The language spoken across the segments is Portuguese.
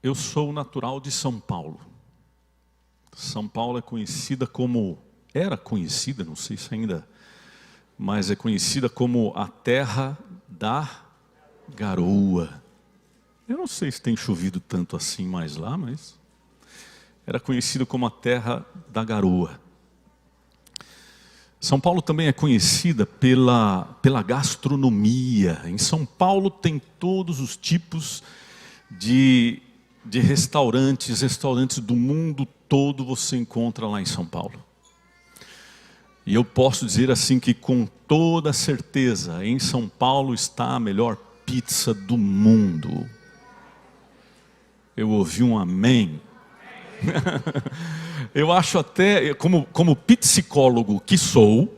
Eu sou natural de São Paulo. São Paulo é conhecida como, era conhecida, não sei se ainda, mas é conhecida como a terra da garoa. Eu não sei se tem chovido tanto assim mais lá, mas era conhecida como a terra da garoa. São Paulo também é conhecida pela gastronomia. Em São Paulo tem todos os tipos de restaurantes do mundo todo você encontra lá em São Paulo. E eu posso dizer assim que com toda certeza, em São Paulo está a melhor pizza do mundo. Eu ouvi um amém. Eu acho até, como psicólogo que sou,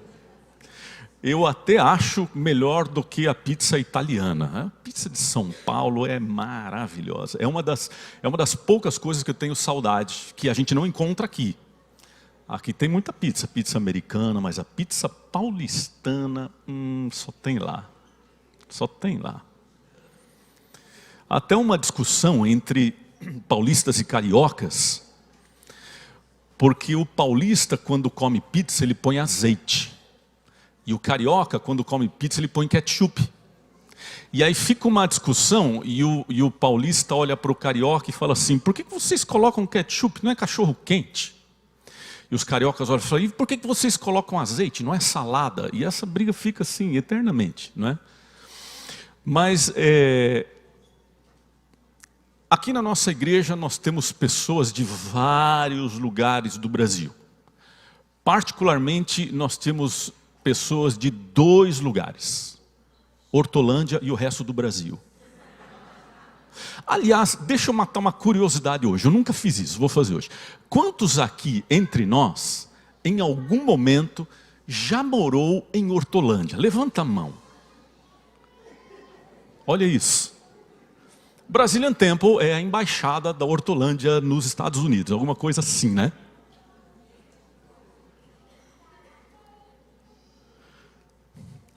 eu até acho melhor do que a pizza italiana. A pizza de São Paulo é maravilhosa. É uma das poucas coisas que eu tenho saudade, que a gente não encontra aqui. Aqui tem muita pizza americana, mas a pizza paulistana, só tem lá. Só tem lá. Até uma discussão entre paulistas e cariocas, porque o paulista, quando come pizza, ele põe azeite. E o carioca, quando come pizza, ele põe ketchup. E aí fica uma discussão, e o paulista olha para o carioca e fala assim: por que vocês colocam ketchup? Não é cachorro quente? E os cariocas olham e falam: e por que vocês colocam azeite? Não é salada? E essa briga fica assim, eternamente, não é? Mas aqui na nossa igreja nós temos pessoas de vários lugares do Brasil. Particularmente nós temos pessoas de 2 lugares, Hortolândia e o resto do Brasil. Aliás, deixa eu matar uma curiosidade hoje, eu nunca fiz isso, vou fazer hoje. Quantos aqui, entre nós, em algum momento, já morou em Hortolândia? Levanta a mão. Olha isso. Brazilian Temple é a embaixada da Hortolândia nos Estados Unidos, alguma coisa assim, né?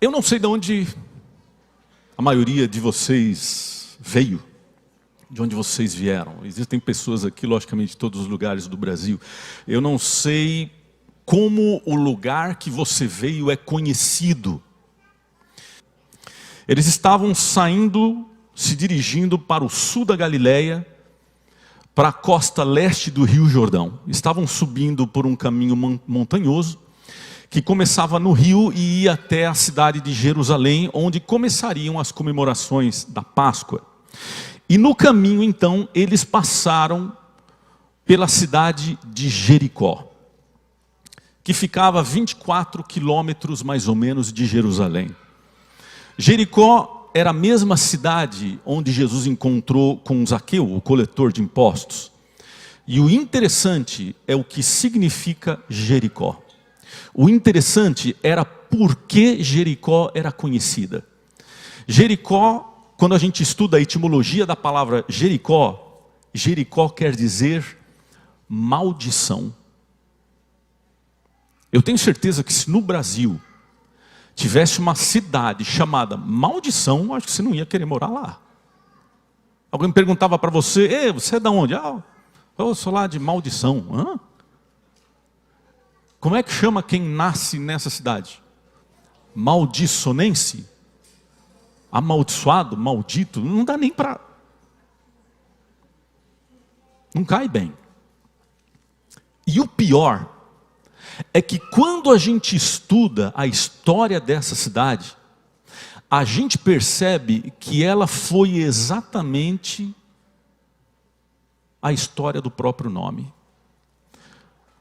Eu não sei de onde a maioria de vocês veio, de onde vocês vieram. Existem pessoas aqui, logicamente, de todos os lugares do Brasil. Eu não sei como o lugar que você veio é conhecido. Eles estavam saindo, se dirigindo para o sul da Galileia, para a costa leste do Rio Jordão. Estavam subindo por um caminho montanhoso, que começava no rio e ia até a cidade de Jerusalém, onde começariam as comemorações da Páscoa. E no caminho, então, eles passaram pela cidade de Jericó, que ficava a 24 quilômetros mais ou menos de Jerusalém. Jericó era a mesma cidade onde Jesus encontrou com Zaqueu, o coletor de impostos. E o interessante é o que significa Jericó. O interessante era por que Jericó era conhecida. Jericó, quando a gente estuda a etimologia da palavra Jericó, Jericó quer dizer maldição. Eu tenho certeza que se no Brasil tivesse uma cidade chamada Maldição, acho que você não ia querer morar lá. Alguém perguntava para você: você é de onde? Eu sou lá de Maldição. Hã? Como é que chama quem nasce nessa cidade? Maldiçonense? Amaldiçoado? Maldito? Não dá nem para... Não cai bem. E o pior é que quando a gente estuda a história dessa cidade, a gente percebe que ela foi exatamente a história do próprio nome.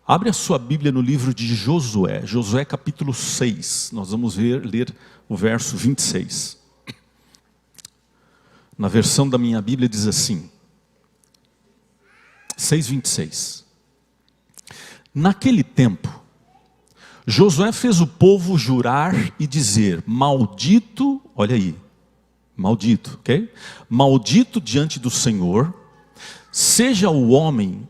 Abre a sua Bíblia no livro de Josué, Josué capítulo 6, nós vamos ler o verso 26. Na versão da minha Bíblia diz assim, 6:26. Naquele tempo, Josué fez o povo jurar e dizer: maldito, olha aí, maldito, ok? Maldito diante do Senhor, seja o homem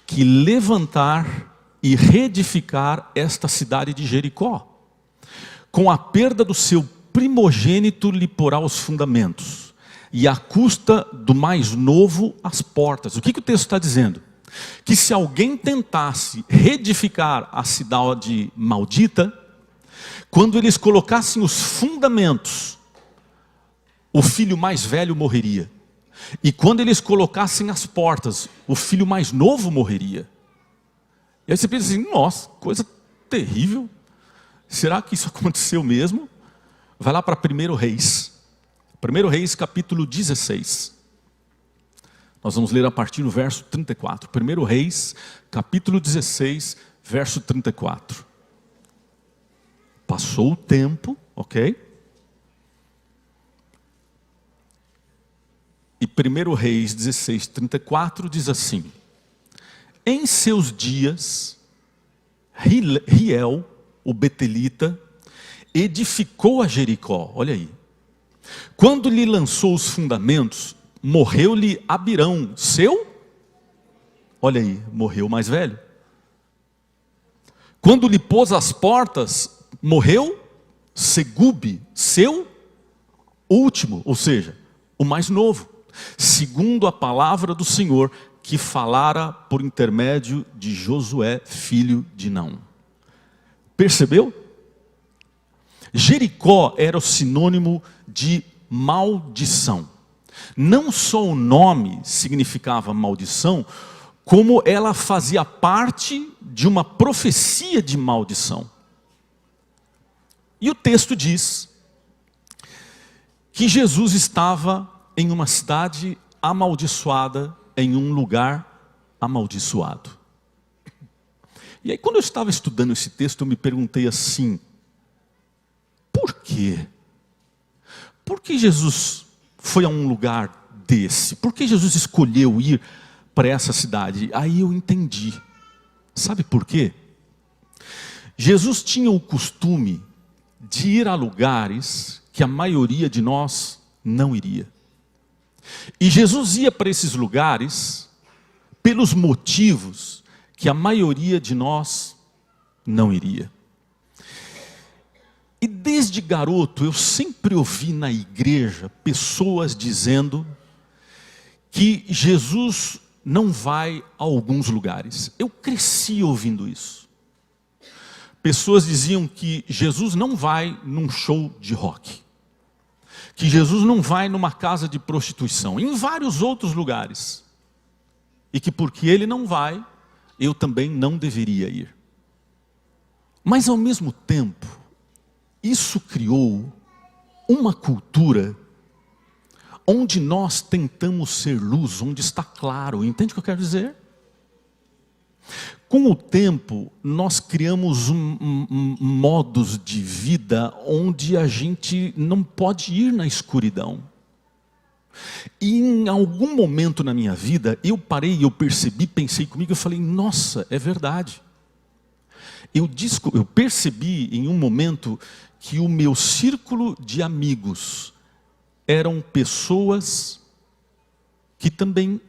que levantar e reedificar esta cidade de Jericó. Com a perda do seu primogênito lhe porá os fundamentos. e à custa do mais novo as portas. O que o texto está dizendo? Que se alguém tentasse reedificar a cidade maldita, quando eles colocassem os fundamentos, o filho mais velho morreria. E quando eles colocassem as portas, o filho mais novo morreria. E aí você pensa assim, nossa, coisa terrível. Será que isso aconteceu mesmo? Vai lá para 1 Reis. 1 Reis capítulo 16. Nós vamos ler a partir do verso 34. 1 Reis capítulo 16, verso 34. Passou o tempo, ok? E 1 Reis 16, 34 diz assim: em seus dias, Riel, o betelita, edificou a Jericó. Olha aí. Quando lhe lançou os fundamentos, morreu-lhe Abirão, seu? Olha aí, morreu o mais velho. Quando lhe pôs as portas, morreu Segube, seu último, ou seja, o mais novo, segundo a palavra do Senhor, que falara por intermédio de Josué, filho de Naum. Percebeu? Jericó era o sinônimo de maldição. Não só o nome significava maldição, como ela fazia parte de uma profecia de maldição. E o texto diz que Jesus estava em uma cidade amaldiçoada, em um lugar amaldiçoado. E aí quando eu estava estudando esse texto, eu me perguntei assim, por quê? Por que Jesus foi a um lugar desse? Por que Jesus escolheu ir para essa cidade? Aí eu entendi. Sabe por quê? Jesus tinha o costume de ir a lugares que a maioria de nós não iria. E Jesus ia para esses lugares pelos motivos que a maioria de nós não iria. E desde garoto eu sempre ouvi na igreja pessoas dizendo que Jesus não vai a alguns lugares. Eu cresci ouvindo isso. Pessoas diziam que Jesus não vai num show de rock, que Jesus não vai numa casa de prostituição, em vários outros lugares. E que porque ele não vai, eu também não deveria ir. Mas ao mesmo tempo, isso criou uma cultura onde nós tentamos ser luz, onde está claro. Entende o que eu quero dizer? Com o tempo, nós criamos modos de vida onde a gente não pode ir na escuridão. E em algum momento na minha vida, eu parei, eu percebi, pensei comigo, eu falei, nossa, é verdade. Eu percebi em um momento que o meu círculo de amigos eram pessoas que também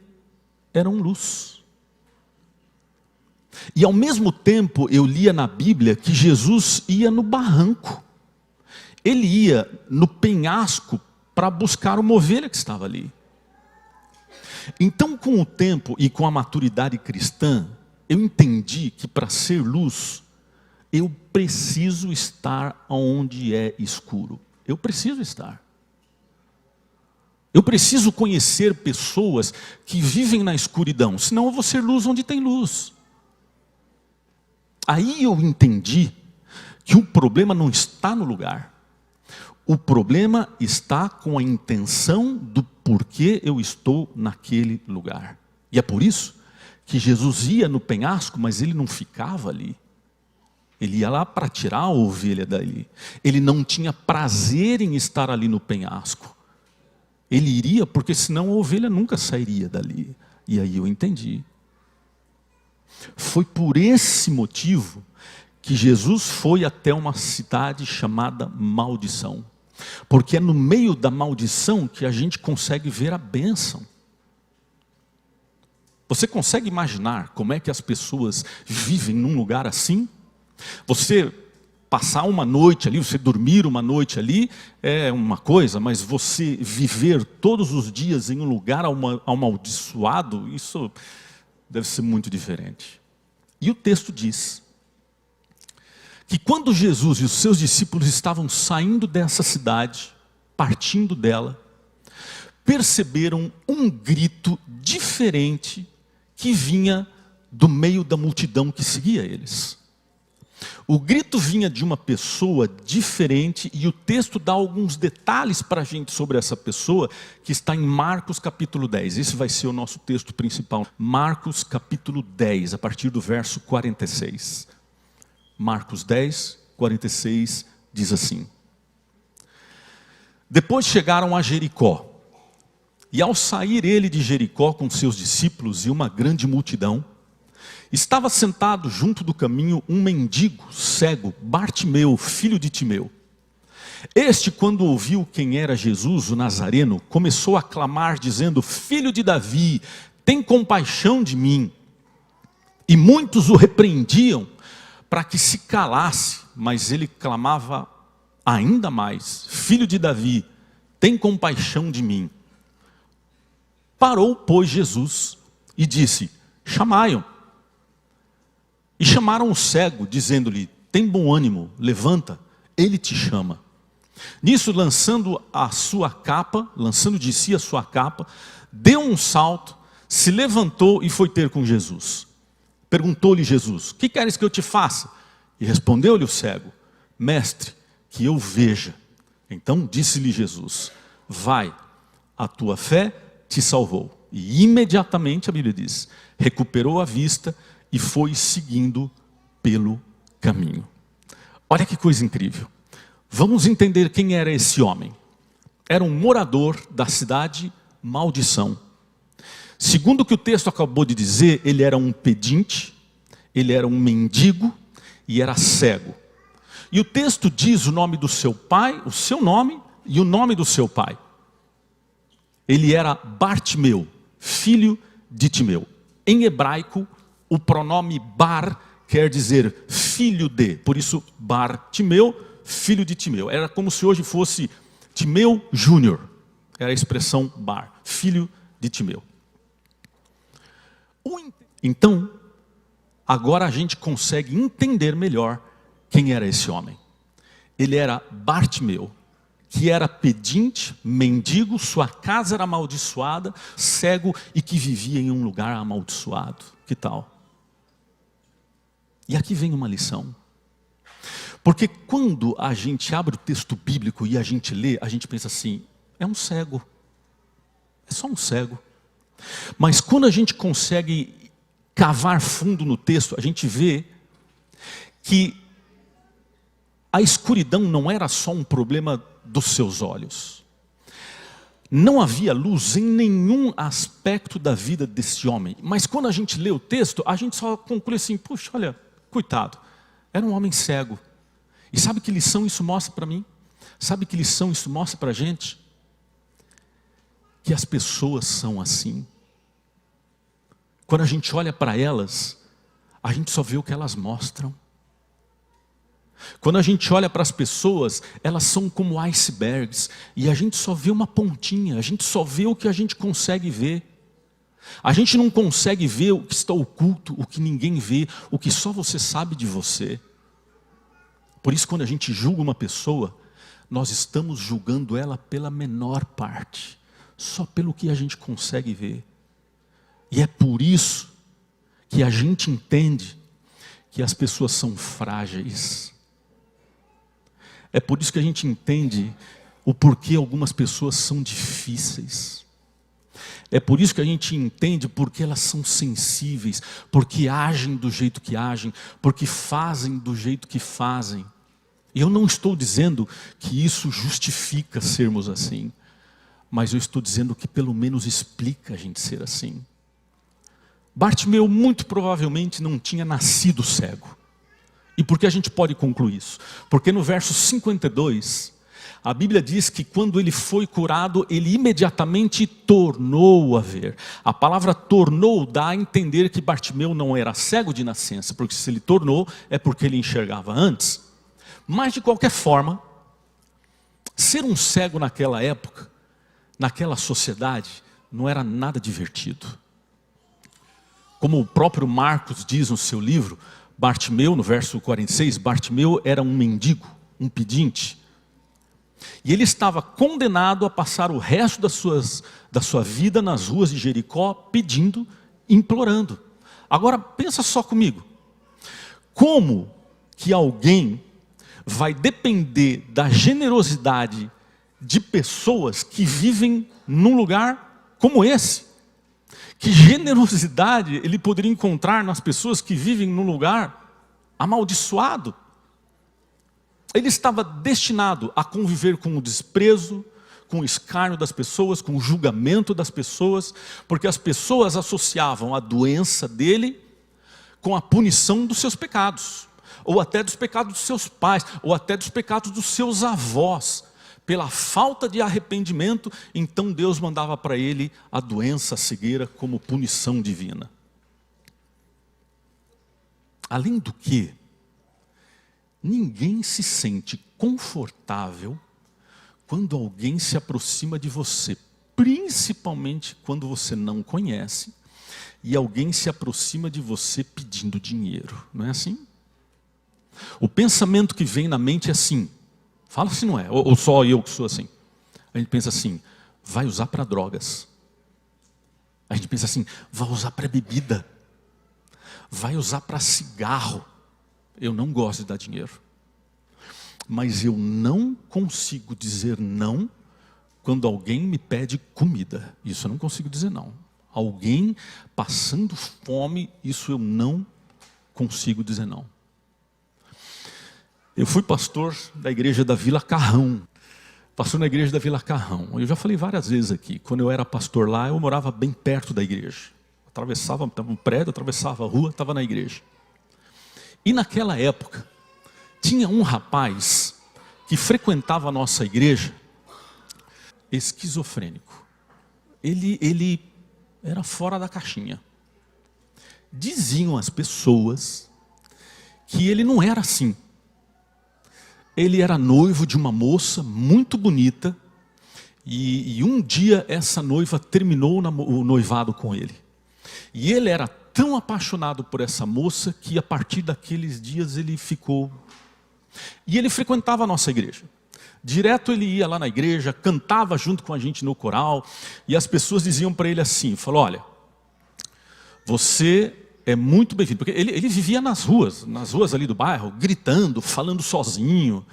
eram luz. E ao mesmo tempo eu lia na Bíblia que Jesus ia no barranco. Ele ia no penhasco para buscar uma ovelha que estava ali. Então com o tempo e com a maturidade cristã, eu entendi que para ser luz, eu preciso estar onde é escuro. Eu preciso estar. Eu preciso conhecer pessoas que vivem na escuridão, senão eu vou ser luz onde tem luz. Aí eu entendi que o problema não está no lugar. O problema está com a intenção do porquê eu estou naquele lugar. E é por isso que Jesus ia no penhasco, mas ele não ficava ali. Ele ia lá para tirar a ovelha dali. Ele não tinha prazer em estar ali no penhasco. Ele iria porque senão a ovelha nunca sairia dali. E aí eu entendi. Foi por esse motivo que Jesus foi até uma cidade chamada Maldição. Porque é no meio da maldição que a gente consegue ver a bênção. Você consegue imaginar como é que as pessoas vivem num lugar assim? Você passar uma noite ali, você dormir uma noite ali, é uma coisa, mas você viver todos os dias em um lugar amaldiçoado, isso deve ser muito diferente. E o texto diz que quando Jesus e os seus discípulos estavam saindo dessa cidade, partindo dela, perceberam um grito diferente que vinha do meio da multidão que seguia eles. O grito vinha de uma pessoa diferente e o texto dá alguns detalhes para a gente sobre essa pessoa, que está em Marcos capítulo 10. Esse vai ser o nosso texto principal. Marcos capítulo 10, a partir do verso 46. Marcos 10, 46 diz assim: Depois chegaram a Jericó, e ao sair ele de Jericó com seus discípulos e uma grande multidão, estava sentado junto do caminho um mendigo cego, Bartimeu, filho de Timeu. Este, quando ouviu quem era Jesus, o Nazareno, começou a clamar, dizendo: Filho de Davi, tem compaixão de mim. E muitos o repreendiam para que se calasse, mas ele clamava ainda mais: Filho de Davi, tem compaixão de mim. Parou, pois, Jesus e disse: Chamai-o. E chamaram o cego, dizendo-lhe: Tem bom ânimo, levanta, ele te chama. Nisso, lançando de si a sua capa, deu um salto, se levantou e foi ter com Jesus. Perguntou-lhe Jesus: Que queres que eu te faça? E respondeu-lhe o cego: Mestre, que eu veja. Então disse-lhe Jesus: Vai, a tua fé te salvou. E imediatamente, a Bíblia diz, recuperou a vista e foi seguindo pelo caminho. Olha que coisa incrível. Vamos entender quem era esse homem. Era um morador da cidade Maldição. Segundo o que o texto acabou de dizer, ele era um pedinte, ele era um mendigo e era cego. E o texto diz o nome do seu pai, o seu nome e o nome do seu pai. Ele era Bartimeu, filho de Timeu. Em hebraico, o pronome Bar quer dizer filho de. Por isso, Bartimeu, filho de Timeu. Era como se hoje fosse Timeu Júnior. Era a expressão Bar, filho de Timeu. Então, agora a gente consegue entender melhor quem era esse homem. Ele era Bartimeu, que era pedinte, mendigo, sua casa era amaldiçoada, cego e que vivia em um lugar amaldiçoado. Que tal? E aqui vem uma lição. Porque quando a gente abre o texto bíblico e a gente lê, a gente pensa assim: é um cego. É só um cego. Mas quando a gente consegue cavar fundo no texto, a gente vê que a escuridão não era só um problema dos seus olhos. Não havia luz em nenhum aspecto da vida desse homem. Mas quando a gente lê o texto, a gente só conclui assim: puxa, olha, coitado, era um homem cego. E sabe que lição isso mostra para mim? Sabe que lição isso mostra para a gente? Que as pessoas são assim. Quando a gente olha para elas, a gente só vê o que elas mostram. Quando a gente olha para as pessoas, elas são como icebergs, e a gente só vê uma pontinha, a gente só vê o que a gente consegue ver. A gente não consegue ver o que está oculto, o que ninguém vê, o que só você sabe de você. Por isso, quando a gente julga uma pessoa, nós estamos julgando ela pela menor parte, só pelo que a gente consegue ver. E é por isso que a gente entende que as pessoas são frágeis. É por isso que a gente entende o porquê algumas pessoas são difíceis. É por isso que a gente entende porque elas são sensíveis, porque agem do jeito que agem, porque fazem do jeito que fazem. E eu não estou dizendo que isso justifica sermos assim, mas eu estou dizendo que pelo menos explica a gente ser assim. Bartimeu muito provavelmente não tinha nascido cego. E por que a gente pode concluir isso? Porque no verso 52, a Bíblia diz que quando ele foi curado, ele imediatamente tornou a ver. A palavra tornou dá a entender que Bartimeu não era cego de nascença, porque se ele tornou, é porque ele enxergava antes. Mas, de qualquer forma, ser um cego naquela época, naquela sociedade, não era nada divertido. Como o próprio Marcos diz no seu livro, Bartimeu, no verso 46, Bartimeu era um mendigo, um pedinte. E ele estava condenado a passar o resto da sua vida nas ruas de Jericó, pedindo, implorando. Agora, pensa só comigo. Como que alguém vai depender da generosidade de pessoas que vivem num lugar como esse? Que generosidade ele poderia encontrar nas pessoas que vivem num lugar amaldiçoado? Ele estava destinado a conviver com o desprezo, com o escárnio das pessoas, com o julgamento das pessoas, porque as pessoas associavam a doença dele com a punição dos seus pecados, ou até dos pecados dos seus pais, ou até dos pecados dos seus avós. Pela falta de arrependimento, então Deus mandava para ele a doença, a cegueira, como punição divina. Além do que, ninguém se sente confortável quando alguém se aproxima de você, principalmente quando você não conhece, e alguém se aproxima de você pedindo dinheiro, não é assim? O pensamento que vem na mente é assim, fala se não é, ou só eu que sou assim. A gente pensa assim, vai usar para drogas. A gente pensa assim, vai usar para bebida. Vai usar para cigarro. Eu não gosto de dar dinheiro. Mas eu não consigo dizer não quando alguém me pede comida. Isso eu não consigo dizer não. Alguém passando fome, isso eu não consigo dizer não. Eu fui pastor da igreja da Vila Carrão. Pastor na igreja da Vila Carrão. Eu já falei várias vezes aqui. Quando eu era pastor lá, eu morava bem perto da igreja. Atravessava um prédio, atravessava a rua, estava na igreja. E naquela época, tinha um rapaz que frequentava a nossa igreja, esquizofrênico. Ele era fora da caixinha. Diziam as pessoas que ele não era assim. Ele era noivo de uma moça muito bonita, e um dia essa noiva terminou o noivado com ele. E ele era tão apaixonado por essa moça que a partir daqueles dias ele ficou. E ele frequentava a nossa igreja. Direto ele ia lá na igreja, cantava junto com a gente no coral, e as pessoas diziam para ele assim, falou, olha, você é muito bem-vindo, porque ele vivia nas ruas ali do bairro, gritando, falando sozinho.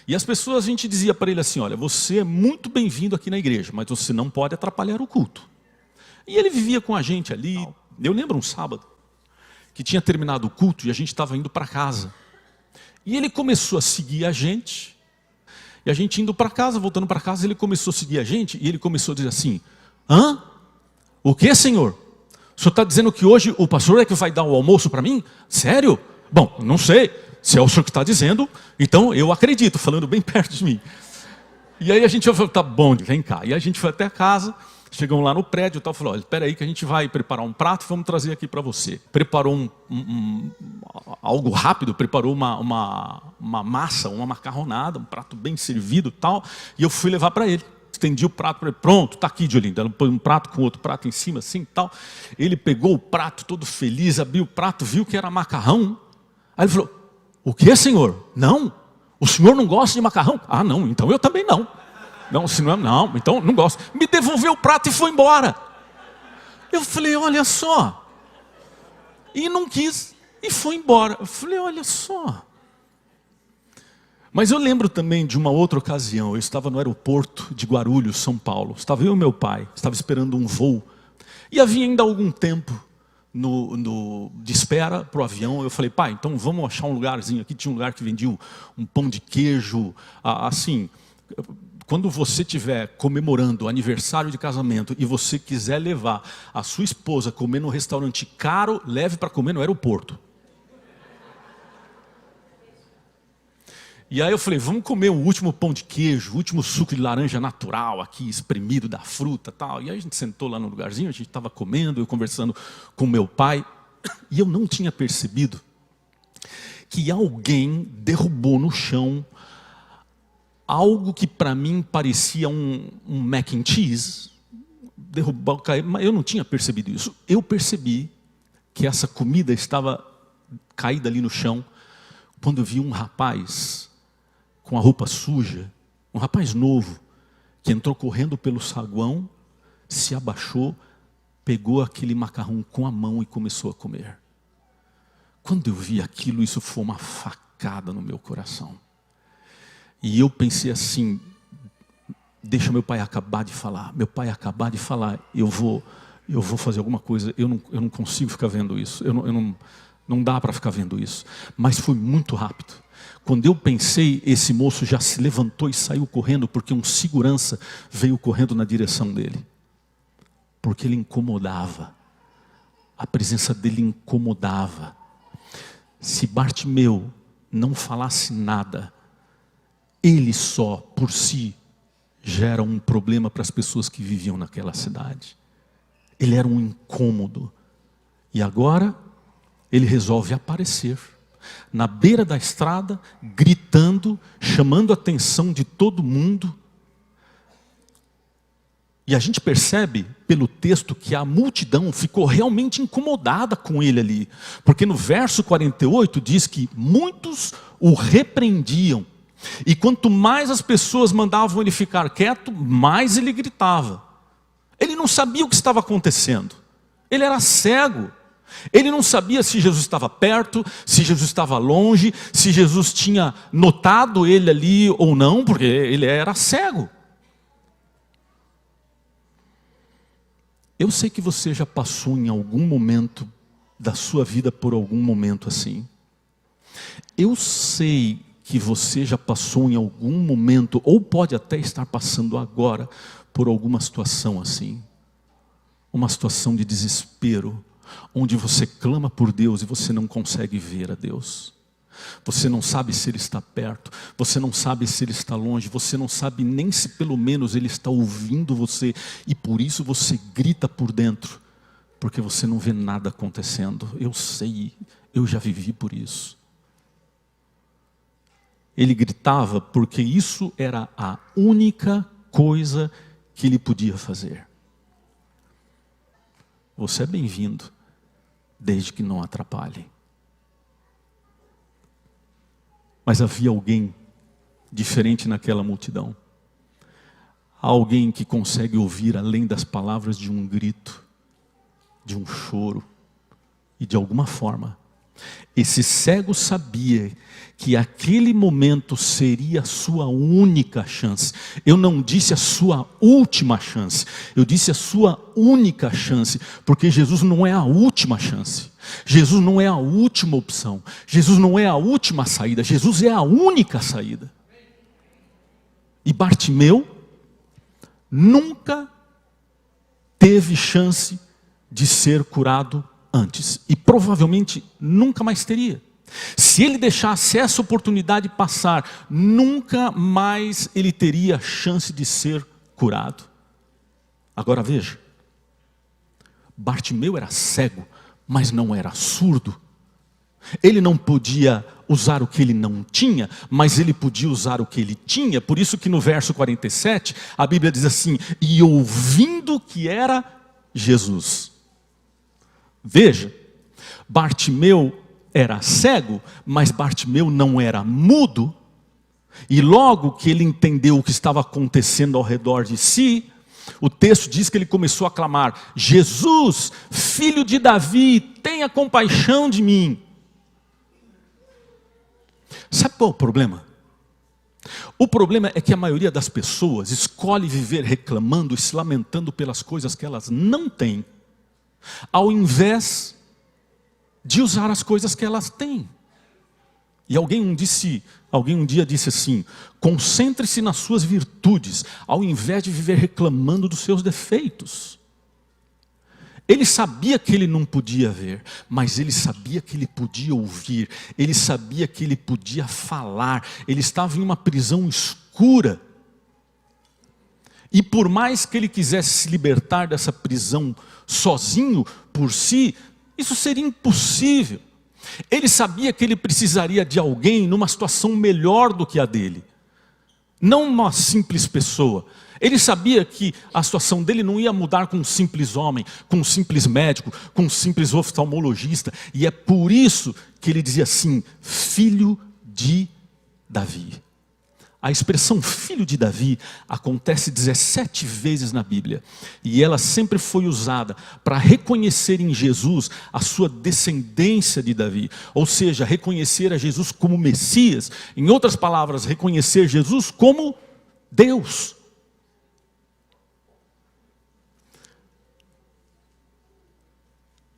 E as pessoas, a gente dizia para ele assim, olha, você é muito bem-vindo aqui na igreja, mas você não pode atrapalhar o culto. E ele vivia com a gente ali. Eu lembro um sábado, que tinha terminado o culto e a gente estava indo para casa. E ele começou a seguir a gente, e a gente indo para casa, voltando para casa, ele começou a seguir a gente, e ele começou a dizer assim, hã? O que, senhor? O senhor está dizendo que hoje o pastor é que vai dar o almoço para mim? Sério? Bom, não sei. Se é o senhor que está dizendo, então eu acredito, falando bem perto de mim. E aí a gente falou, tá bom, vem cá. E a gente foi até a casa, chegamos lá no prédio e tal, falou, olha, espera aí que a gente vai preparar um prato e vamos trazer aqui para você. Preparou algo rápido, preparou uma massa, uma macarronada, um prato bem servido e tal, e eu fui levar para ele. Estendi o prato para ele, pronto, está aqui, Diolinda. Ela põe um prato com outro prato em cima, assim e tal. Ele pegou o prato todo feliz, abriu o prato, viu que era macarrão. Aí ele falou, o que, senhor? Não? O senhor não gosta de macarrão? Ah, não, então eu também não. Não, se não, não, então não gosto. Me devolveu o prato e foi embora. Eu falei, olha só. E não quis, e foi embora. Eu falei, olha só. Mas eu lembro também de uma outra ocasião, eu estava no aeroporto de Guarulhos, São Paulo. Estava eu e meu pai, estava esperando um voo. E havia ainda algum tempo de espera para o avião. Eu falei, pai, então vamos achar um lugarzinho aqui. Tinha um lugar que vendia um pão de queijo, assim. Quando você estiver comemorando o aniversário de casamento e você quiser levar a sua esposa a comer num restaurante caro, leve para comer no aeroporto. E aí eu falei, vamos comer o último pão de queijo, o último suco de laranja natural aqui, espremido da fruta e tal. E aí a gente sentou lá no lugarzinho, a gente estava comendo, eu conversando com meu pai. E eu não tinha percebido que alguém derrubou no chão algo que para mim parecia um mac and cheese. Derrubou, caiu, mas eu não tinha percebido isso. Eu percebi que essa comida estava caída ali no chão quando eu vi um rapaz com a roupa suja, um rapaz novo, que entrou correndo pelo saguão, se abaixou, pegou aquele macarrão com a mão e começou a comer. Quando eu vi aquilo, isso foi uma facada no meu coração. E eu pensei assim, deixa meu pai acabar de falar. Meu pai acabar de falar, eu vou fazer alguma coisa. Eu não consigo ficar vendo isso. Não dá para ficar vendo isso. Mas foi muito rápido. Quando eu pensei, esse moço já se levantou e saiu correndo, porque um segurança veio correndo na direção dele. Porque ele incomodava. A presença dele incomodava. Se Bartimeu não falasse nada, ele só, por si, já era um problema para as pessoas que viviam naquela cidade. Ele era um incômodo. E agora, ele resolve aparecer na beira da estrada, gritando, chamando a atenção de todo mundo. E a gente percebe pelo texto que a multidão ficou realmente incomodada com ele ali. Porque no verso 48 diz que muitos o repreendiam. E quanto mais as pessoas mandavam ele ficar quieto, mais ele gritava. Ele não sabia o que estava acontecendo. Ele era cego. Ele não sabia se Jesus estava perto, se Jesus estava longe, se Jesus tinha notado ele ali ou não, porque ele era cego. Eu sei que você já passou em algum momento da sua vida por algum momento assim. Eu sei que você já passou em algum momento, ou pode até estar passando agora, por alguma situação assim. Uma situação de desespero, onde você clama por Deus e você não consegue ver a Deus. Você não sabe se Ele está perto, você não sabe se Ele está longe, você não sabe nem se pelo menos Ele está ouvindo você, e por isso você grita por dentro, porque você não vê nada acontecendo. Eu sei, eu já vivi por isso. Ele gritava porque isso era a única coisa que ele podia fazer. Você é bem-vindo, desde que não atrapalhe. Mas havia alguém diferente naquela multidão. Alguém que consegue ouvir além das palavras de um grito, de um choro. E de alguma forma, esse cego sabia que aquele momento seria a sua única chance. Eu não disse a sua última chance, eu disse a sua única chance, porque Jesus não é a última chance. Jesus não é a última opção. Jesus não é a última saída. Jesus é a única saída. E Bartimeu nunca teve chance de ser curado antes. E provavelmente nunca mais teria. Se ele deixasse essa oportunidade passar, nunca mais ele teria chance de ser curado. Agora veja, Bartimeu era cego, mas não era surdo. Ele não podia usar o que ele não tinha, mas ele podia usar o que ele tinha. Por isso que no verso 47, a Bíblia diz assim: e ouvindo que era Jesus. Veja, Bartimeu era cego, mas Bartimeu não era mudo. E logo que ele entendeu o que estava acontecendo ao redor de si, o texto diz que ele começou a clamar: Jesus, filho de Davi, tenha compaixão de mim. Sabe qual é o problema? O problema é que a maioria das pessoas escolhe viver reclamando e se lamentando pelas coisas que elas não têm, ao invés de usar as coisas que elas têm. E alguém um dia disse assim: concentre-se nas suas virtudes, ao invés de viver reclamando dos seus defeitos. Ele sabia que ele não podia ver, mas ele sabia que ele podia ouvir, ele sabia que ele podia falar, ele estava em uma prisão escura. E por mais que ele quisesse se libertar dessa prisão sozinho, por si, isso seria impossível. Ele sabia que ele precisaria de alguém numa situação melhor do que a dele. Não uma simples pessoa. Ele sabia que a situação dele não ia mudar com um simples homem, com um simples médico, com um simples oftalmologista. E é por isso que ele dizia assim, filho de Davi. A expressão filho de Davi acontece 17 vezes na Bíblia. E ela sempre foi usada para reconhecer em Jesus a sua descendência de Davi. Ou seja, reconhecer a Jesus como Messias. Em outras palavras, reconhecer Jesus como Deus.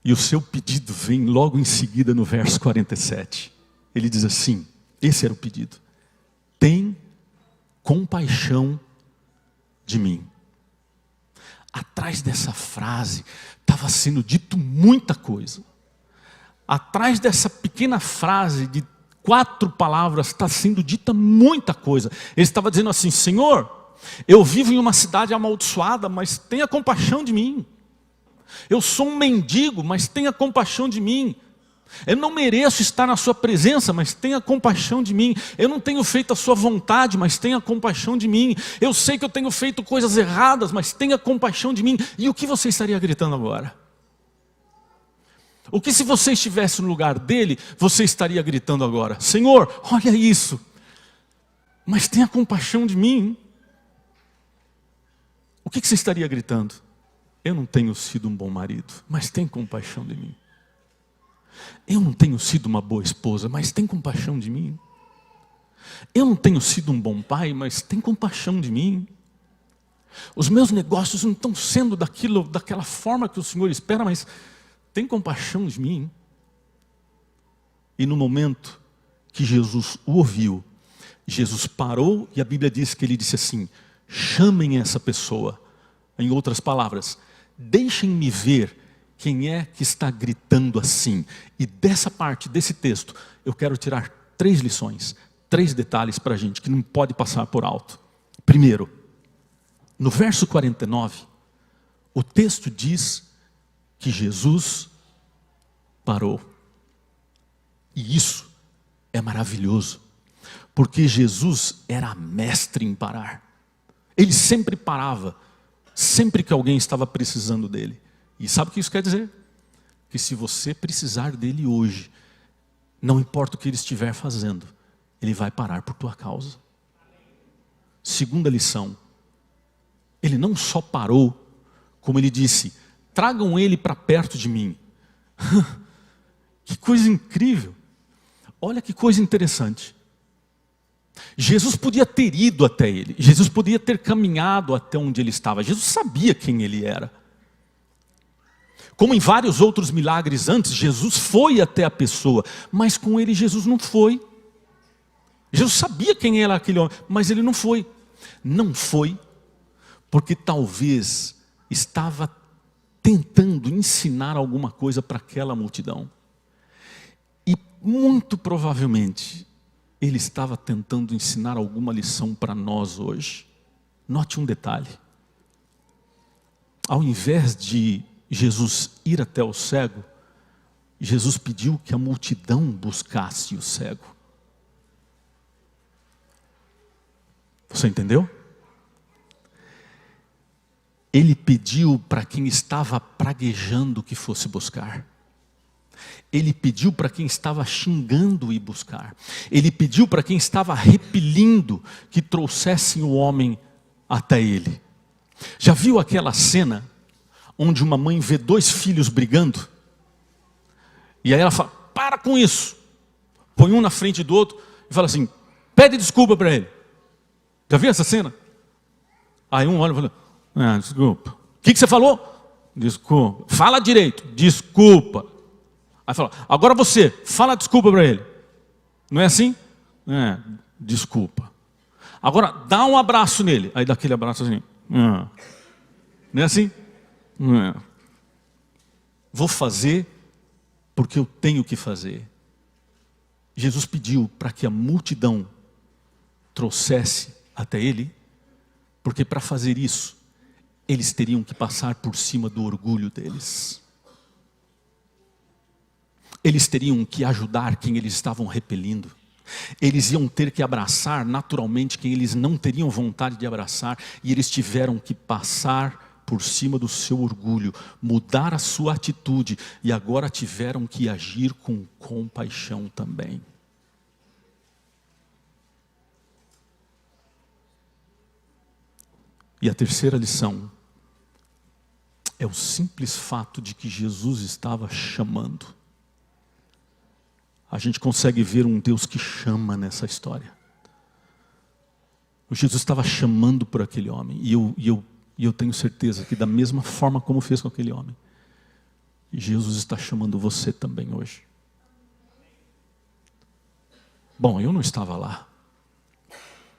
E o seu pedido vem logo em seguida no verso 47. Ele diz assim, esse era o pedido. Tem compaixão de mim. Atrás dessa frase estava sendo dito muita coisa. Atrás dessa pequena frase de 4 palavras está sendo dita muita coisa. Ele estava dizendo assim, Senhor, eu vivo em uma cidade amaldiçoada, mas tenha compaixão de mim. Eu sou um mendigo, mas tenha compaixão de mim. Eu não mereço estar na sua presença, mas tenha compaixão de mim. Eu não tenho feito a sua vontade, mas tenha compaixão de mim. Eu sei que eu tenho feito coisas erradas, mas tenha compaixão de mim. E o que você estaria gritando agora? O que se você estivesse no lugar dele, você estaria gritando agora? Senhor, olha isso, mas tenha compaixão de mim. O que você estaria gritando? Eu não tenho sido um bom marido, mas tem compaixão de mim. Eu não tenho sido uma boa esposa, mas tem compaixão de mim. Eu não tenho sido um bom pai, mas tem compaixão de mim. Os meus negócios não estão sendo daquela forma que o Senhor espera, mas tem compaixão de mim. E no momento que Jesus o ouviu, Jesus parou e a Bíblia diz que ele disse assim, chamem essa pessoa. Em outras palavras, deixem-me ver quem é que está gritando assim. E dessa parte, desse texto, eu quero tirar 3 lições, 3 detalhes para a gente, que não pode passar por alto. Primeiro, no verso 49, o texto diz que Jesus parou. E isso é maravilhoso, porque Jesus era mestre em parar. Ele sempre parava, sempre que alguém estava precisando dele. E sabe o que isso quer dizer? Que se você precisar dele hoje, não importa o que ele estiver fazendo, ele vai parar por tua causa. Segunda lição, ele não só parou, como ele disse, tragam ele para perto de mim. Que coisa incrível. Olha que coisa interessante. Jesus podia ter ido até ele, Jesus podia ter caminhado até onde ele estava, Jesus sabia quem ele era. Como em vários outros milagres antes, Jesus foi até a pessoa, mas com ele Jesus não foi. Jesus sabia quem era aquele homem, mas ele não foi. Não foi porque talvez estava tentando ensinar alguma coisa para aquela multidão. E muito provavelmente ele estava tentando ensinar alguma lição para nós hoje. Note um detalhe. Ao invés de Jesus ir até o cego, Jesus pediu que a multidão buscasse o cego. Você entendeu? Ele pediu para quem estava praguejando que fosse buscar. Ele pediu para quem estava xingando ir buscar. Ele pediu para quem estava repelindo que trouxessem o homem até ele. Já viu aquela cena onde uma mãe vê 2 filhos brigando? E aí ela fala, para com isso. Põe um na frente do outro e fala assim, pede desculpa para ele. Já viu essa cena? Aí um olha e fala, desculpa. O que você falou? Desculpa. Fala direito, desculpa. Aí fala, agora você, fala desculpa para ele. Não é assim? Desculpa. Agora dá um abraço nele. Aí dá aquele abraço assim. Não é assim? Vou fazer porque eu tenho que fazer. Jesus pediu para que a multidão trouxesse até ele, porque para fazer isso, eles teriam que passar por cima do orgulho deles. Eles teriam que ajudar quem eles estavam repelindo. Eles iam ter que abraçar naturalmente quem eles não teriam vontade de abraçar. E eles tiveram que passar por cima do seu orgulho, mudar a sua atitude. E agora tiveram que agir com compaixão também. E a terceira lição é o simples fato de que Jesus estava chamando. A gente consegue ver um Deus que chama nessa história. O Jesus estava chamando por aquele homem. E eu tenho certeza que da mesma forma como fez com aquele homem, Jesus está chamando você também hoje. Bom, eu não estava lá.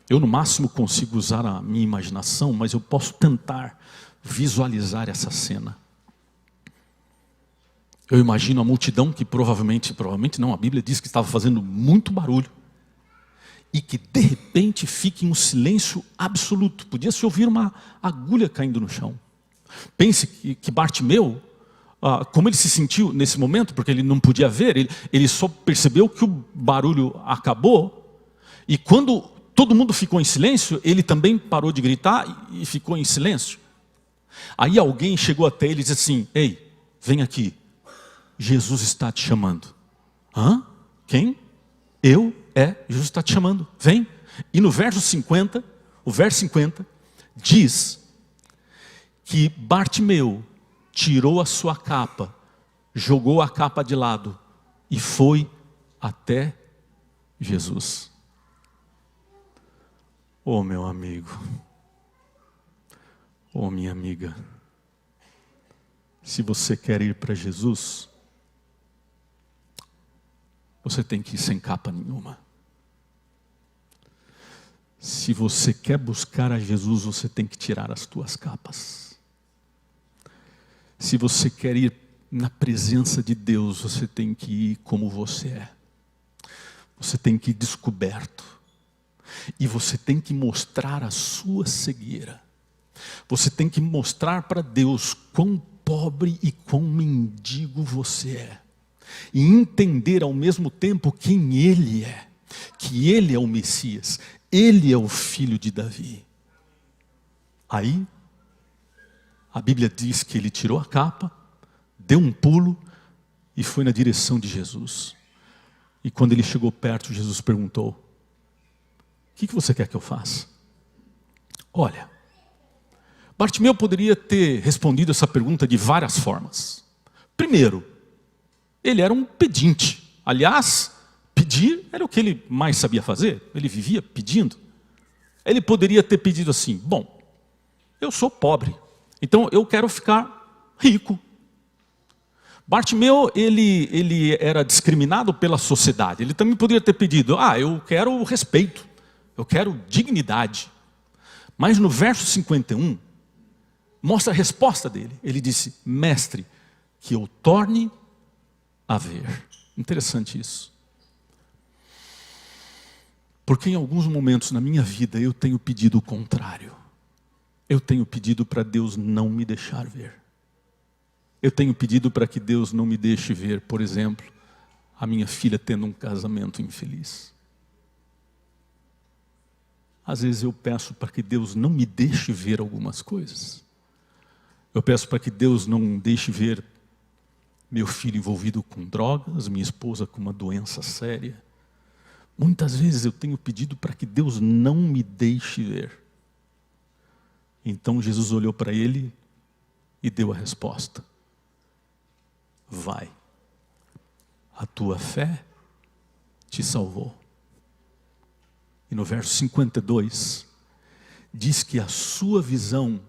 Eu no máximo consigo usar a minha imaginação, mas eu posso tentar visualizar essa cena. Eu imagino a multidão que provavelmente não, a Bíblia diz que estava fazendo muito barulho. E que de repente fique um silêncio absoluto. Podia-se ouvir uma agulha caindo no chão. Pense que Bartimeu, como ele se sentiu nesse momento, porque ele não podia ver, ele só percebeu que o barulho acabou. E quando todo mundo ficou em silêncio, ele também parou de gritar e ficou em silêncio. Aí alguém chegou até ele e disse assim: ei, vem aqui, Jesus está te chamando. Hã? Quem? Eu? Jesus está te chamando, vem. E no verso 50, o verso 50, diz que Bartimeu tirou a sua capa, jogou a capa de lado e foi até Jesus. Oh, meu amigo, oh, minha amiga, se você quer ir para Jesus, você tem que ir sem capa nenhuma. Se você quer buscar a Jesus, você tem que tirar as tuas capas. Se você quer ir na presença de Deus, você tem que ir como você é. Você tem que ir descoberto. E você tem que mostrar a sua cegueira. Você tem que mostrar para Deus quão pobre e quão mendigo você é. E entender ao mesmo tempo quem Ele é. Que Ele é o Messias. Ele é o filho de Davi. Aí, a Bíblia diz que ele tirou a capa, deu um pulo e foi na direção de Jesus. E quando ele chegou perto, Jesus perguntou: o que você quer que eu faça? Olha, Bartimeu poderia ter respondido essa pergunta de várias formas. Primeiro, ele era um pedinte. Aliás, pedir era o que ele mais sabia fazer. Ele vivia pedindo. Ele poderia ter pedido assim: bom, eu sou pobre, então eu quero ficar rico. Bartimeu, ele era discriminado pela sociedade. Ele também poderia ter pedido: eu quero respeito, eu quero dignidade. Mas no verso 51, mostra a resposta dele. Ele disse: mestre, que eu torne a ver. Interessante isso. Porque em alguns momentos na minha vida eu tenho pedido o contrário. Eu tenho pedido para Deus não me deixar ver. Eu tenho pedido para que Deus não me deixe ver, por exemplo, a minha filha tendo um casamento infeliz. Às vezes eu peço para que Deus não me deixe ver algumas coisas. Eu peço para que Deus não deixe ver meu filho envolvido com drogas, minha esposa com uma doença séria. Muitas vezes eu tenho pedido para que Deus não me deixe ver. Então Jesus olhou para ele e deu a resposta: vai, a tua fé te salvou. E no verso 52, diz que a sua visão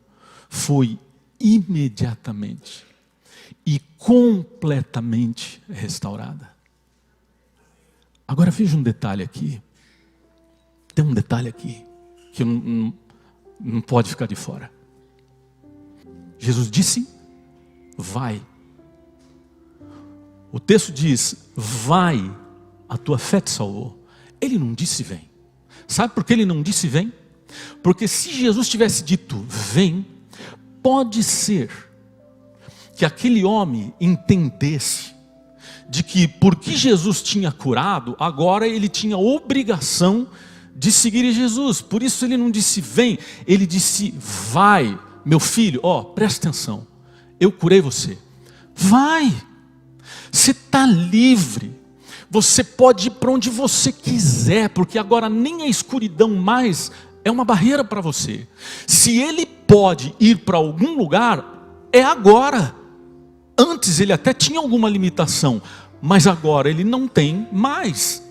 foi imediatamente e completamente restaurada. Agora veja um detalhe aqui. Tem um detalhe aqui que não pode ficar de fora. Jesus disse: vai. O texto diz: vai, a tua fé te salvou. Ele não disse vem. Sabe por que ele não disse vem? Porque se Jesus tivesse dito vem, pode ser que aquele homem entendesse de que porque Jesus tinha curado, agora ele tinha obrigação de seguir Jesus. Por isso ele não disse vem, ele disse vai, meu filho, presta atenção, eu curei você, vai, você está livre, você pode ir para onde você quiser, porque agora nem a escuridão mais é uma barreira para você. Se ele pode ir para algum lugar, é agora. Antes ele até tinha alguma limitação, mas agora ele não tem mais.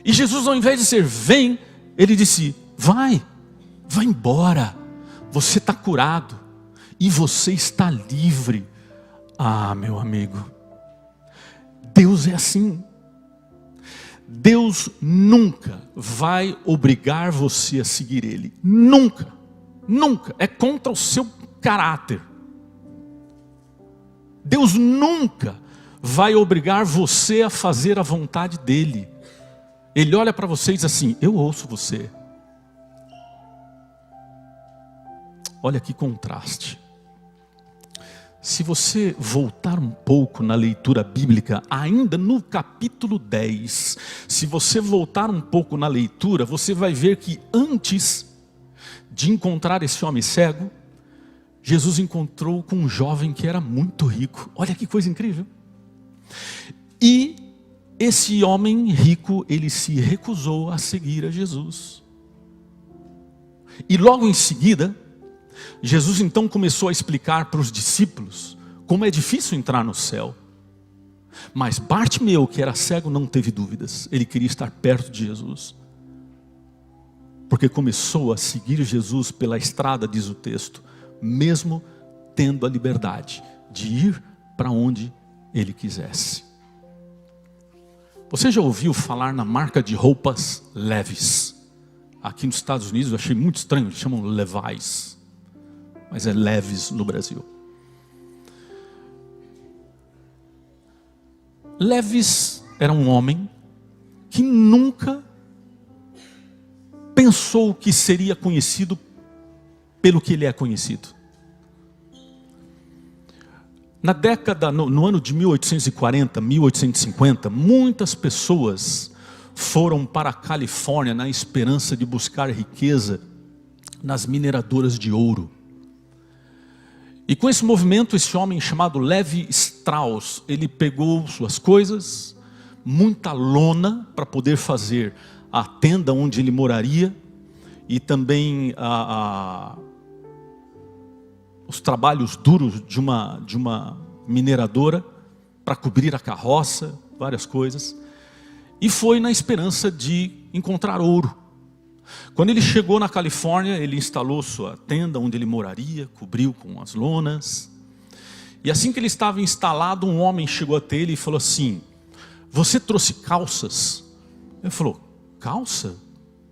E Jesus, ao invés de dizer vem, ele disse vai embora, você está curado e você está livre. Ah, meu amigo, Deus é assim. Deus nunca vai obrigar você a seguir Ele. Nunca, nunca. É contra o seu caráter. Deus nunca vai obrigar você a fazer a vontade dEle. Ele olha para você e diz assim, eu ouço você. Olha que contraste. Se você voltar um pouco na leitura bíblica, ainda no capítulo 10, se você voltar um pouco na leitura, você vai ver que antes de encontrar esse homem cego, Jesus encontrou com um jovem que era muito rico. Olha que coisa incrível. E esse homem rico, ele se recusou a seguir a Jesus. E logo em seguida, Jesus então começou a explicar para os discípulos como é difícil entrar no céu. Mas Bartimeu, que era cego, não teve dúvidas. Ele queria estar perto de Jesus. Porque começou a seguir Jesus pela estrada, diz o texto, mesmo tendo a liberdade de ir para onde ele quisesse. Você já ouviu falar na marca de roupas Levi's? Aqui nos Estados Unidos eu achei muito estranho, eles chamam Levi's. Mas é Levi's no Brasil. Levi's era um homem que nunca pensou que seria conhecido pelo que ele é conhecido. Na década, no ano de 1840, 1850, muitas pessoas foram para a Califórnia na esperança de buscar riqueza nas mineradoras de ouro. E com esse movimento, esse homem chamado Levi Strauss, ele pegou suas coisas, muita lona para poder fazer a tenda onde ele moraria, e também os trabalhos duros de uma mineradora, para cobrir a carroça, várias coisas, e foi na esperança de encontrar ouro. Quando ele chegou na Califórnia, ele instalou sua tenda onde ele moraria, cobriu com as lonas. E assim que ele estava instalado, um homem chegou até ele e falou assim, você trouxe calças? Ele falou, calça?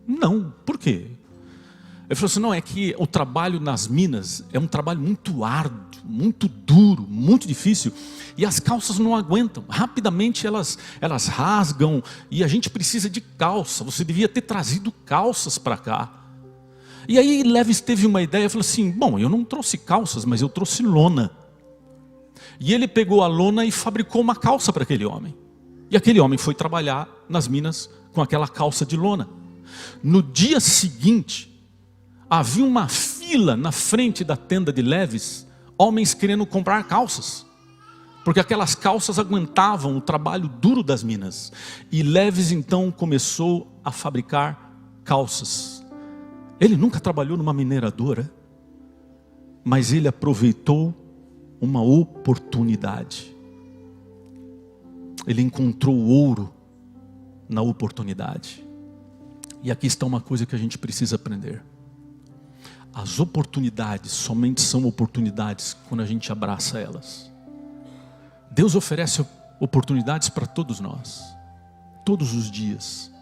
Não, por quê? Ele falou assim, não, é que o trabalho nas minas é um trabalho muito árduo, muito duro, muito difícil. E as calças não aguentam, rapidamente elas rasgam e a gente precisa de calça. Você devia ter trazido calças para cá. E aí Levi teve uma ideia, falou assim, bom, eu não trouxe calças, mas eu trouxe lona. E ele pegou a lona e fabricou uma calça para aquele homem. E aquele homem foi trabalhar nas minas com aquela calça de lona. No dia seguinte, havia uma fila na frente da tenda de Levi's, homens querendo comprar calças, porque aquelas calças aguentavam o trabalho duro das minas. E Levi's então começou a fabricar calças. Ele nunca trabalhou numa mineradora, mas ele aproveitou uma oportunidade. Ele encontrou ouro na oportunidade. E aqui está uma coisa que a gente precisa aprender. As oportunidades somente são oportunidades quando a gente abraça elas. Deus oferece oportunidades para todos nós, todos os dias.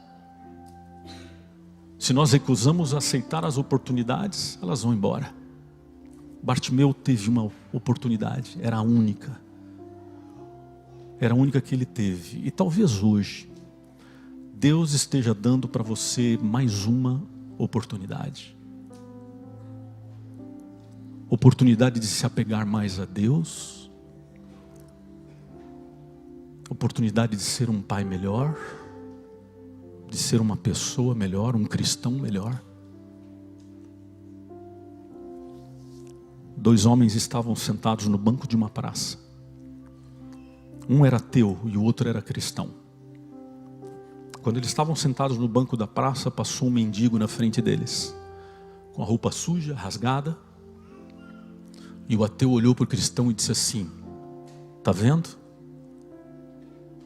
Se nós recusamos aceitar as oportunidades, elas vão embora. Bartimeu teve uma oportunidade, era a única. Era a única que ele teve. E talvez hoje, Deus esteja dando para você mais uma oportunidade. Oportunidade de se apegar mais a Deus. oportunidade de ser um pai melhor, de ser uma pessoa melhor, um cristão melhor. 2 homens estavam sentados no banco de uma praça. Um era ateu e o outro era cristão. Quando eles estavam sentados no banco da praça, passou um mendigo na frente deles, com a roupa suja, rasgada. E o ateu olhou para o cristão e disse assim: "Está vendo?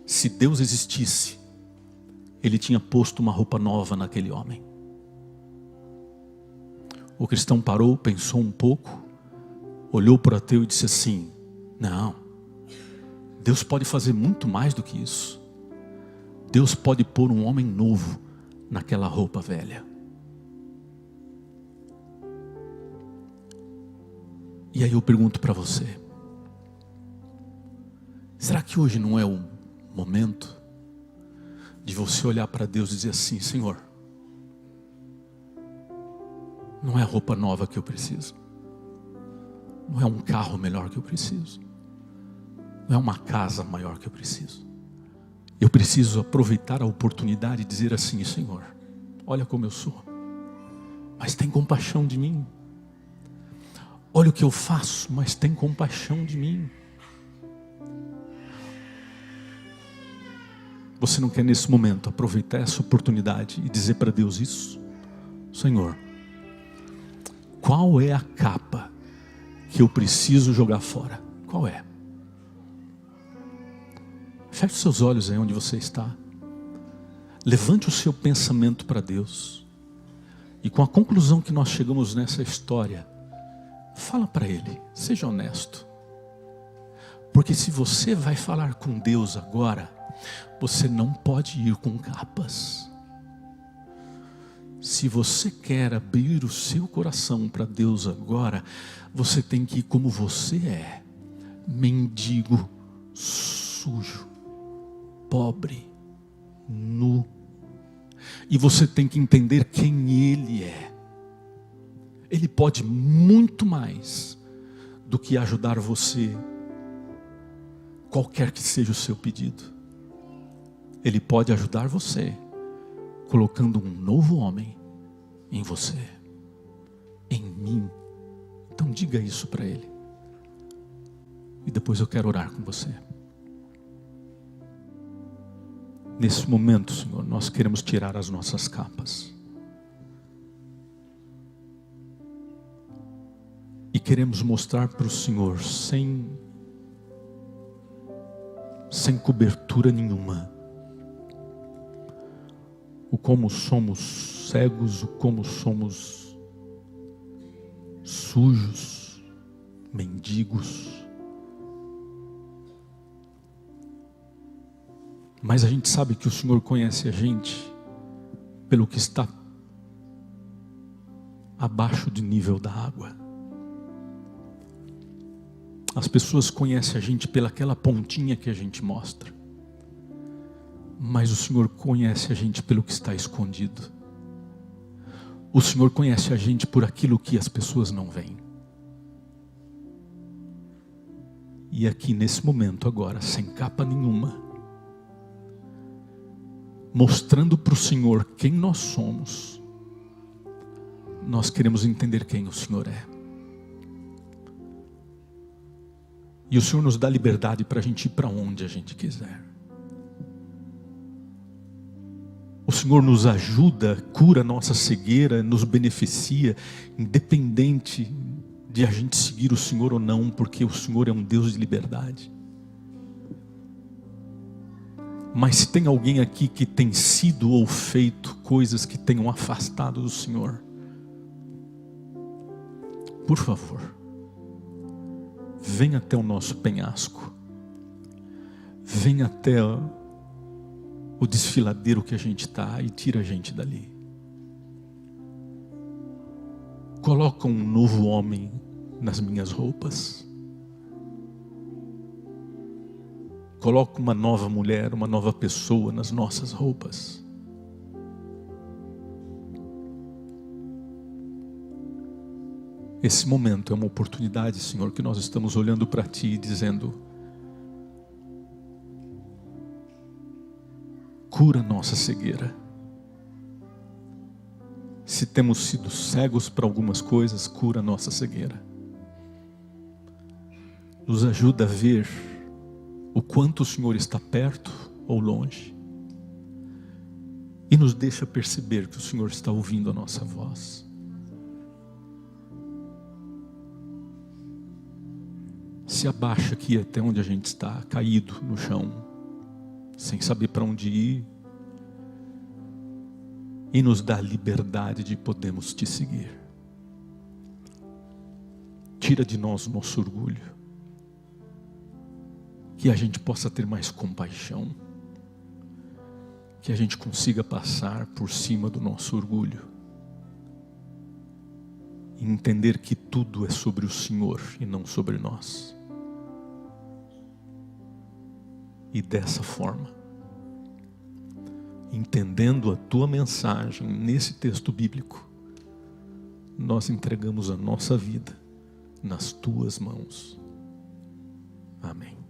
Se Deus existisse, Ele tinha posto uma roupa nova naquele homem." O cristão parou, pensou um pouco, olhou para o ateu e disse assim: "Não, Deus pode fazer muito mais do que isso. Deus pode pôr um homem novo naquela roupa velha." E aí eu pergunto para você: será que hoje não é o momento de você olhar para Deus e dizer assim: "Senhor, não é roupa nova que eu preciso, não é um carro melhor que eu preciso, não é uma casa maior que eu preciso. Eu preciso aproveitar a oportunidade e dizer assim: Senhor, olha como eu sou, mas tem compaixão de mim. Olha o que eu faço, mas tem compaixão de mim." Você não quer nesse momento aproveitar essa oportunidade e dizer para Deus isso? Senhor, qual é a capa que eu preciso jogar fora? Qual é? Feche seus olhos aí onde você está. Levante o seu pensamento para Deus. E com a conclusão que nós chegamos nessa história, fala para Ele, seja honesto. Porque se você vai falar com Deus agora, você não pode ir com capas. Se você quer abrir o seu coração para Deus agora, você tem que ir como você é: mendigo, sujo, pobre, nu. E você tem que entender quem Ele é. Ele pode muito mais do que ajudar você, qualquer que seja o seu pedido. Ele pode ajudar você colocando um novo homem em você, em mim. Então diga isso para Ele. E depois eu quero orar com você. Nesse momento, Senhor, nós queremos tirar as nossas capas. E queremos mostrar para o Senhor, sem cobertura nenhuma, o como somos cegos, o como somos sujos, mendigos. Mas a gente sabe que o Senhor conhece a gente pelo que está abaixo do nível da água. As pessoas conhecem a gente pelaquela pontinha que a gente mostra. Mas o Senhor conhece a gente pelo que está escondido. O Senhor conhece a gente por aquilo que as pessoas não veem. E aqui nesse momento agora, sem capa nenhuma, mostrando para o Senhor quem nós somos, nós queremos entender quem o Senhor é. E o Senhor nos dá liberdade para a gente ir para onde a gente quiser. O Senhor nos ajuda, cura a nossa cegueira, nos beneficia, independente de a gente seguir o Senhor ou não, porque o Senhor é um Deus de liberdade. Mas se tem alguém aqui que tem sido ou feito coisas que tenham afastado do Senhor, por favor, vem até o nosso penhasco, vem até o desfiladeiro que a gente está e tira a gente dali. Coloca um novo homem nas minhas roupas. Coloca uma nova mulher, uma nova pessoa nas nossas roupas. Esse momento é uma oportunidade, Senhor, que nós estamos olhando para Ti e dizendo: cura nossa cegueira. Se temos sido cegos para algumas coisas, cura nossa cegueira. Nos ajuda a ver o quanto o Senhor está perto ou longe. E nos deixa perceber que o Senhor está ouvindo a nossa voz. Se abaixa aqui até onde a gente está, caído no chão, sem saber para onde ir. E nos dá a liberdade de podermos te seguir. Tira de nós o nosso orgulho. Que a gente possa ter mais compaixão. Que a gente consiga passar por cima do nosso orgulho. E entender que tudo é sobre o Senhor e não sobre nós. E dessa forma, entendendo a tua mensagem nesse texto bíblico, nós entregamos a nossa vida nas tuas mãos. Amém.